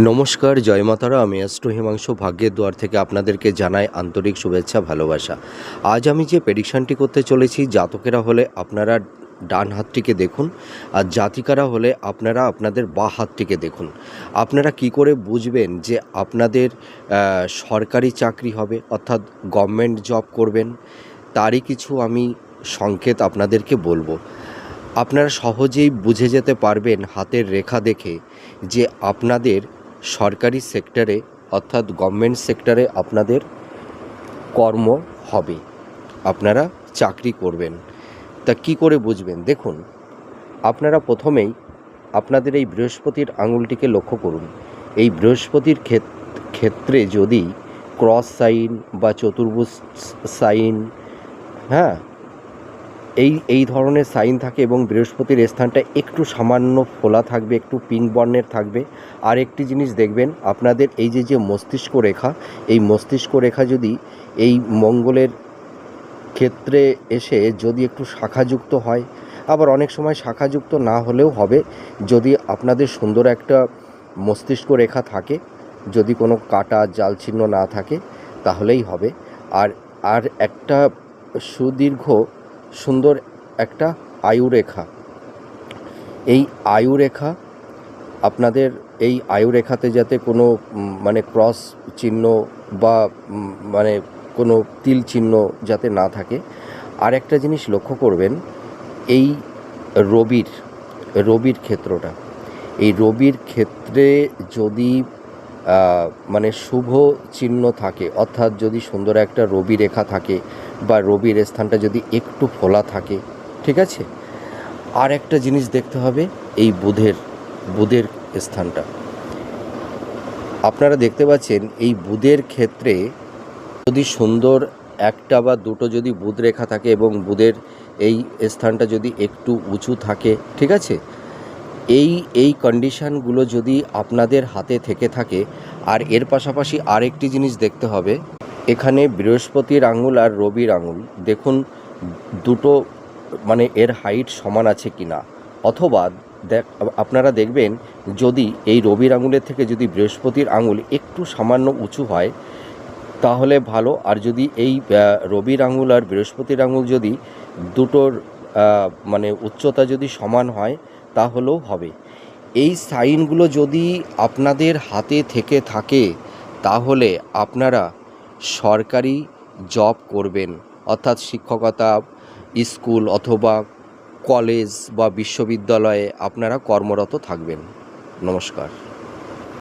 নমস্কার, জয় মাতারা। আমি অ্যাস্ট্রো হিমাংশু ভাগ্যের দুয়ার থেকে আপনাদেরকে জানাই আন্তরিক শুভেচ্ছা, ভালোবাসা। আজ আমি যে প্রেডিকশানটি করতে চলেছি, জাতকেরা হলে আপনারা ডান হাতটিকে দেখুন, আর জাতিকারা হলে আপনারা আপনাদের বাঁ হাতটিকে দেখুন। আপনারা কি করে বুঝবেন যে আপনাদের সরকারি চাকরি হবে, অর্থাৎ গভর্নমেন্ট জব করবেন, তারই কিছু আমি সংকেত আপনাদেরকে বলবো। আপনারা সহজেই বুঝে যেতে পারবেন হাতের রেখা দেখে যে আপনাদের সরকারি সেক্টরে অর্থাৎ গভর্নমেন্ট সেক্টরে আপনাদের কর্ম হবে, আপনারা চাকরি করবেন। তা কি করে বুঝবেন? দেখুন, আপনারা প্রথমেই আপনাদের এই বৃহস্পতির আঙুলটিকে লক্ষ্য করুন। এই বৃহস্পতির ক্ষেত্রে যদি ক্রস সাইন বা চতুর্ভুজ সাইন, হ্যাঁ, এই ধরনের সাইন থাকে এবং বৃহস্পতির স্থানটা একটু সামান্য ফোলা থাকবে, একটু পিঙ্ক বর্ণের থাকবে। আর একটি জিনিস দেখবেন, আপনাদের এই যে মস্তিষ্ক রেখা, এই মস্তিষ্ক রেখা যদি এই মঙ্গলের ক্ষেত্রে এসে যদি একটু শাখাযুক্ত হয়, আবার অনেক সময় শাখাযুক্ত না হলেও হবে, যদি আপনাদের সুন্দর একটা মস্তিষ্ক রেখা থাকে, যদি কোনো কাটা জাল চিহ্ন না থাকে, তাহলেই হবে। আর আর একটা সুদীর্ঘ সুন্দর একটা আয়ুরেখা, এই আয়ুরেখা আপনাদের এই আয়ুরেখাতে যাতে কোনো মানে ক্রস চিহ্ন বা মানে কোনো তিল চিহ্ন যাতে না থাকে। আর একটা জিনিস লক্ষ্য করবেন, এই রবির ক্ষেত্রটা, এই রবির ক্ষেত্রে যদি মানে শুভ চিহ্ন থাকে, অর্থাৎ যদি সুন্দর একটা রবি রেখা থাকে বা রবির স্থানটা যদি একটু ফোলা থাকে, ঠিক আছে। আর একটা জিনিস দেখতে হবে, এই বুধের স্থানটা আপনারা দেখতে পাচ্ছেন, এই বুধের ক্ষেত্রে যদি সুন্দর একটা বা দুটো যদি বুধ রেখা থাকে এবং বুধের এই স্থানটা যদি একটু উঁচু থাকে, ঠিক আছে, এই কন্ডিশানগুলো যদি আপনাদের হাতে থেকে থাকে। আর এর পাশাপাশি আরেকটি জিনিস দেখতে হবে, এখানে বৃহস্পতির আঙুল আর রবির আঙুল দেখুন, দুটো মানে এর হাইট সমান আছে কি না, অথবা আপনারা দেখবেন যদি এই রবির আঙুলের থেকে যদি বৃহস্পতির আঙুল একটু সামান্য উঁচু হয় তাহলে ভালো। আর যদি এই রবির আঙুল আর বৃহস্পতির আঙুল যদি দুটোর মানে উচ্চতা যদি সমান হয় তাহলেও হবে। এই সাইনগুলো যদি আপনাদের হাতে থেকে থাকে তাহলে আপনারা সরকারি জব করবেন, অর্থাৎ শিক্ষকতা, স্কুল অথবা কলেজ বা বিশ্ববিদ্যালয়ে আপনারা কর্মরত থাকবেন। নমস্কার।